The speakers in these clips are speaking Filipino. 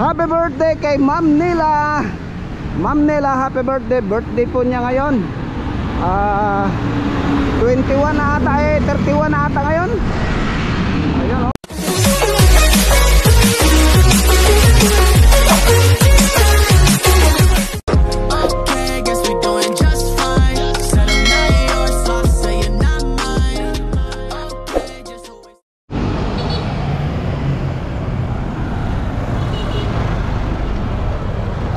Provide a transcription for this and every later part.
Happy birthday kay Ma'am Nila. Ma'am Nila, happy birthday. Birthday po niya ngayon. 21 na ata, 31 na ata ngayon. Ayun, oh.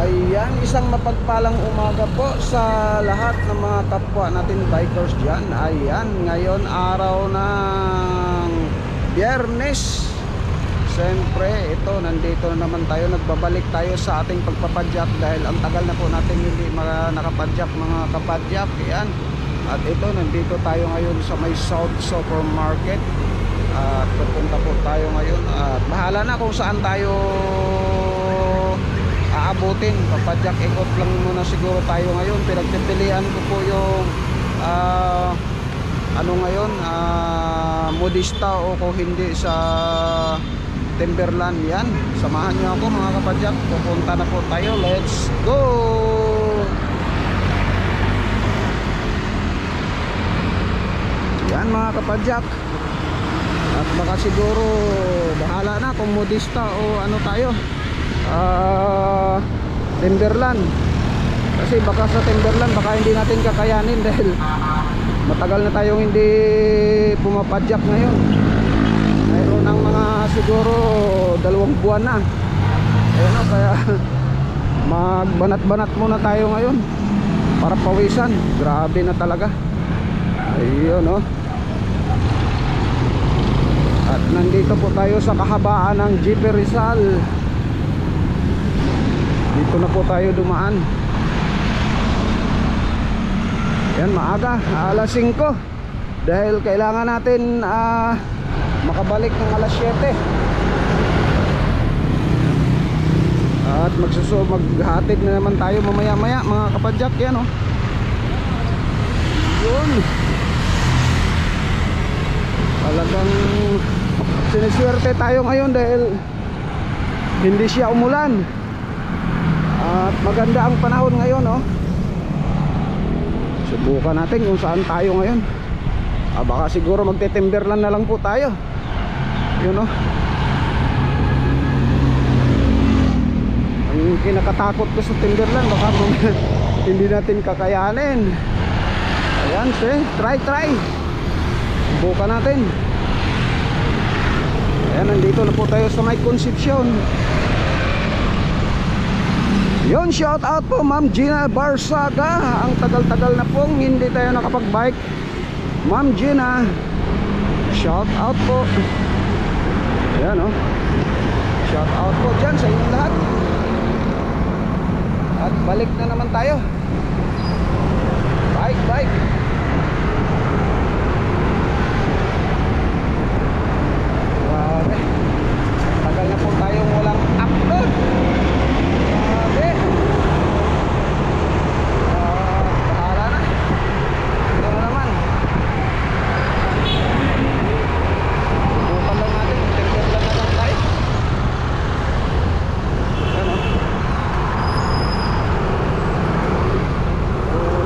Ayan, isang mapagpalang umaga po sa lahat ng mga kapwa natin bikers dyan. Ayan, ngayon araw ng Biyernes. Siyempre, ito, nandito na naman tayo. Nagbabalik tayo sa ating pagpapadyak dahil ang tagal na po natin hindi nakapadyak mga kapadyak. Ayan, at ito, nandito tayo ngayon sa may South Supermarket. At pupunta po tayo ngayon. At bahala na kung saan tayo aabutin. Papadyak ikot lang muna siguro tayo ngayon. Pinagpipilian ko po yung ano ngayon, Modista o kung hindi sa Timberland. Yan, samahan nyo ako mga kapadyak. Pupunta na po tayo. Let's go! Yan mga kapadyak. At baka siguro bahala na kung Modista o ano tayo, Timberland. Kasi baka sa Timberland baka hindi natin kakayanin dahil matagal na tayong hindi pumapadyak ngayon. Mayroon ng mga siguro 2 buwan na. Ayun, o, kaya magbanat-banat muna tayo ngayon para pawisan. Grabe na talaga. Ayun, o. At nandito po tayo sa kahabaan ng Jeep Rizal. Dito na po tayo dumaan. Yan, maaga, alas 5 dahil kailangan natin makabalik ng alas 7. At maghatid na naman tayo mamaya maya mga kapadyak. Yan, oh. Yun, talagang siniswerte tayo ngayon dahil hindi siya umulan. At maganda ang panahon ngayon, oh. Subukan natin kung saan tayo ngayon. Baka siguro magte-Timberland na lang po tayo. Yun, oh. Ang kinakatakot ko sa Timberland, baka hindi natin kakayanin. Ayan, try. Subukan natin. Ayan, nandito na po tayo sa may Concepcion. Yun, shout out po Ma'am Gina Barsaga. Ang tagal-tagal na pong hindi tayo nakapag-bike. Ma'am Gina, shout out po. Ayan, oh. Shout out po dyan sa inyong lahat. At balik na naman tayo. Bike. Grabe, tagal na po tayong walang upload. Bahala na. Ito na naman. Bukan lang natin. Timberland na lang tayo. Ano?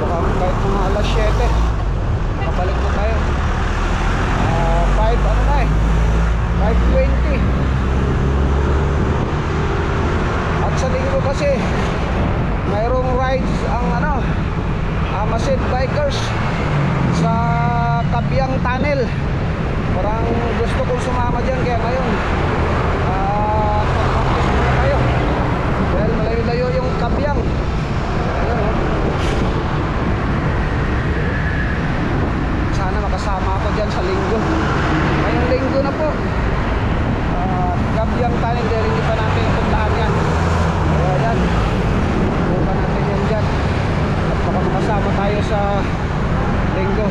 Baka kahit mga alas 7 makabalik na tayo. 5 ano na eh, 5:20. At sa linggo kasi mayroong rides ang Masid Bikers sa Kabyang Tunnel. Parang gusto kong sumama dyan, kaya ngayon mag-practice muna tayo dahil malayo-layo yung Kabyang. Ayun, oh. Sana makasama ako dyan sa linggo. Ngayong linggo na po, Kabyang Tunnel, dahil hindi pa natin puntahan yan. Kaya yan, bukan natin yan dyan. At baka makasama tayo sa linggo.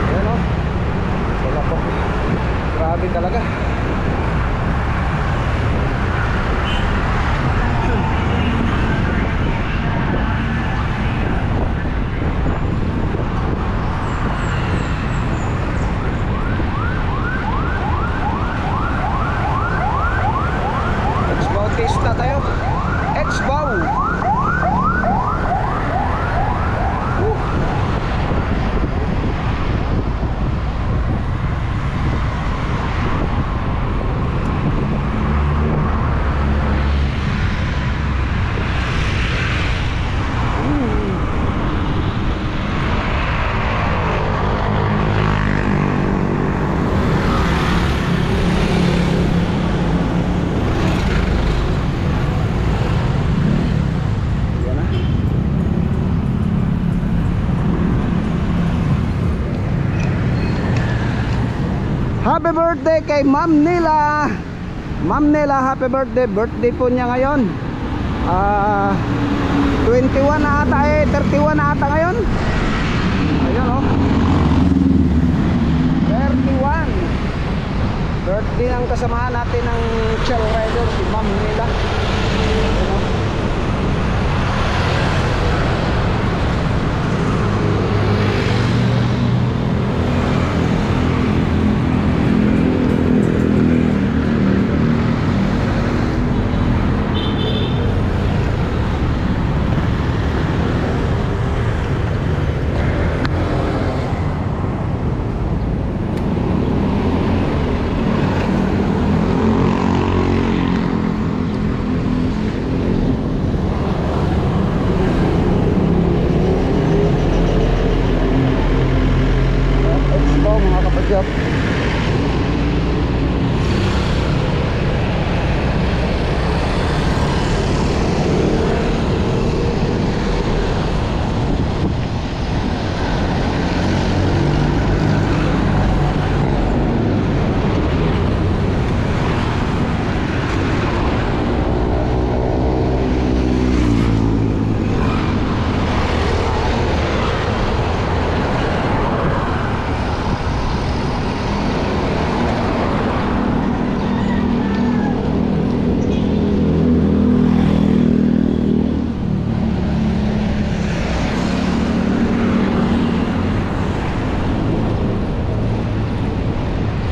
Ayan, oh. Wala po. Grabe talaga. happy birthday kay Ma'am Nila. Ma'am Nila, happy birthday. Birthday po niya ngayon. 21 na ata 31 na ata ngayon. Ayun oh. 31. Birthday ng kasamahan natin ng Trail Rider, si Ma'am Nila. Ayun oh.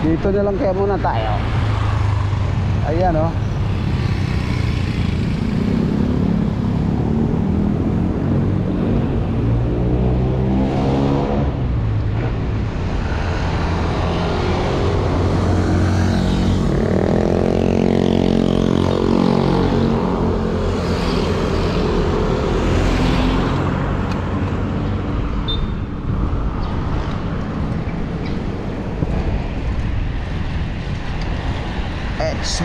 Dito na lang kaya muna tayo. Ayan oh.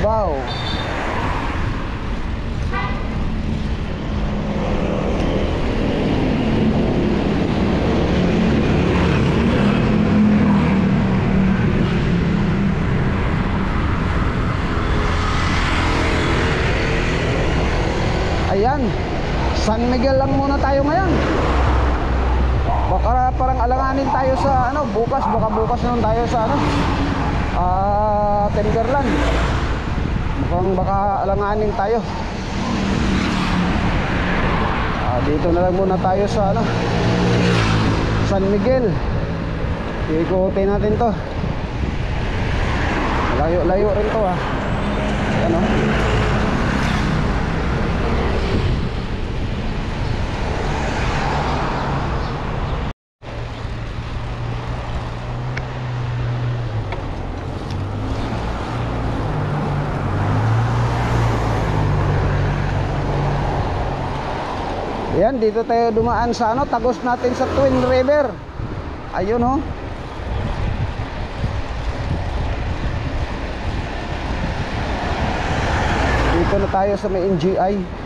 Wow. Ayan, San Miguel lang muna tayo ngayon. Baka parang alanganin tayo sa ano, bukas, baka bukas naman tayo sa ano, Timberland. Baka alanganin tayo. Dito na lang muna tayo sa ano, San Miguel. Ikutin natin to. Layo-layo rin to ha. Ano? Yan, dito tayo dumaan sa ano, tagos natin sa Twin River. Ayun oh. Dito na tayo sa may NGI.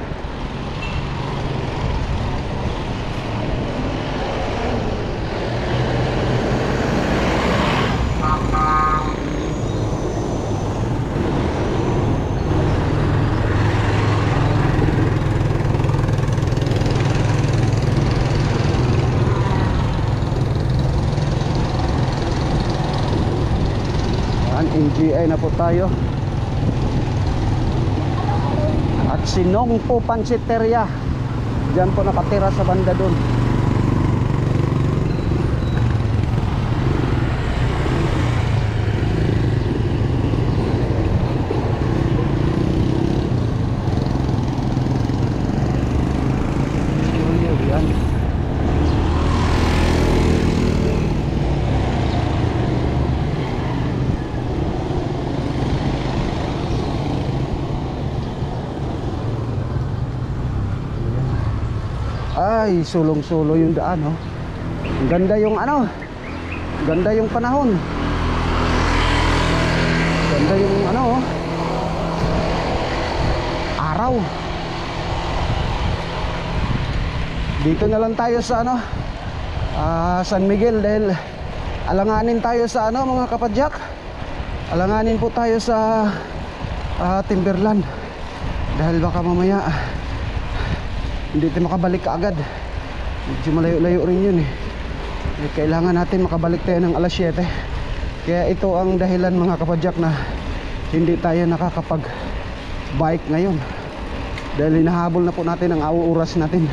NGI na po tayo. At si Nongpo Pansiteria, diyan po nakatira sa banda doon. Ay, sulong-sulo yung daan oh. Ganda yung ano, ganda yung panahon, ganda yung ano oh, araw. Dito na lang tayo sa ano, San Miguel, dahil alanganin tayo sa ano mga kapadyak. alanganin po tayo sa Timberland dahil baka mamaya hindi tayo makabalik kaagad. Medyo malayo-layo rin yun eh. Kailangan natin makabalik tayo ng alas 7. Kaya ito ang dahilan mga kapadyak na hindi tayo nakakapag bike ngayon, dahil hinahabol na po natin ang oras natin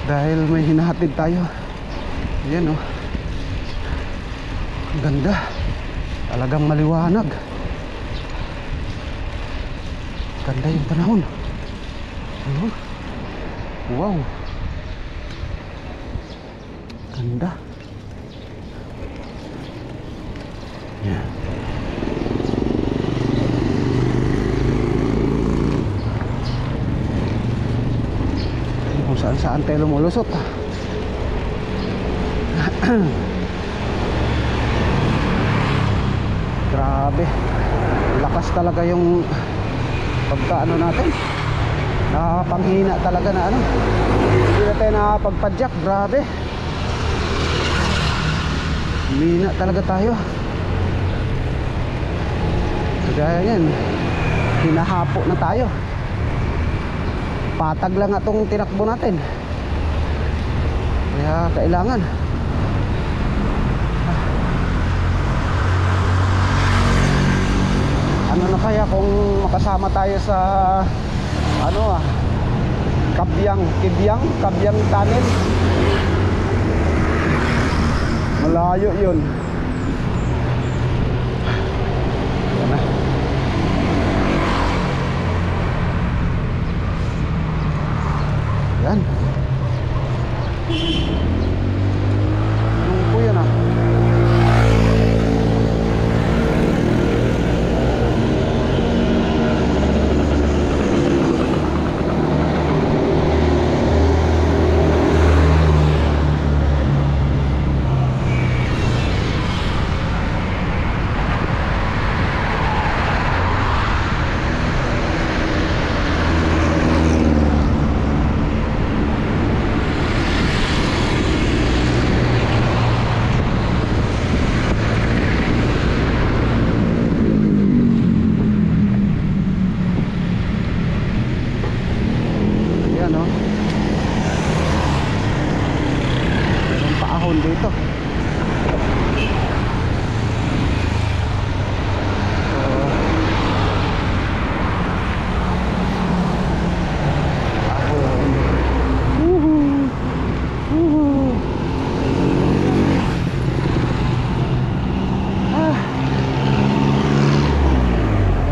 dahil may hinahatid tayo. Yan oh, ang ganda, talagang maliwanag, ganda yung panahon. Wow, ganda. Yeah. Kung saan tayo lumulusot. Grabe, lakas talaga yung pagkaano natin, nakapanghina talaga na ano, hindi na tayo nakapagpadyak. Grabe, humina talaga tayo. Kagaya yan, hinahapo na tayo. Patag lang itong tinakbo natin, kaya kailangan ano na kaya kung makasama tayo sa ano Kabyang Tunnel. Malayo yun. Yan na. Yan. Ano po yan dito.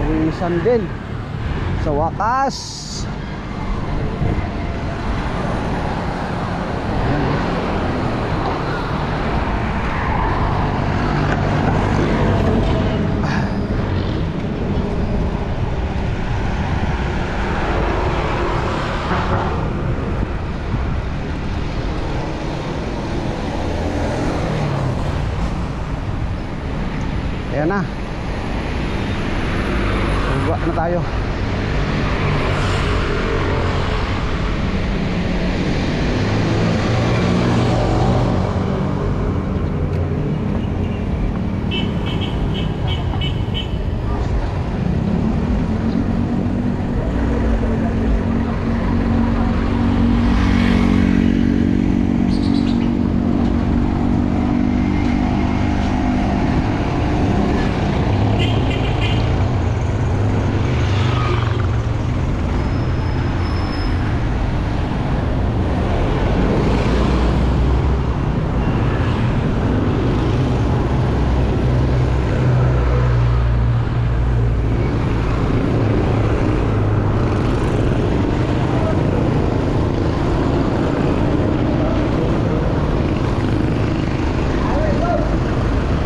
Nawisan din sa wakas. Ayan na, buwa na tayo.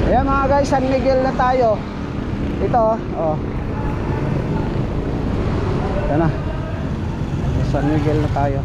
Ayan mga guys, San Miguel na tayo. Ito oh. Yan na, San Miguel na tayo.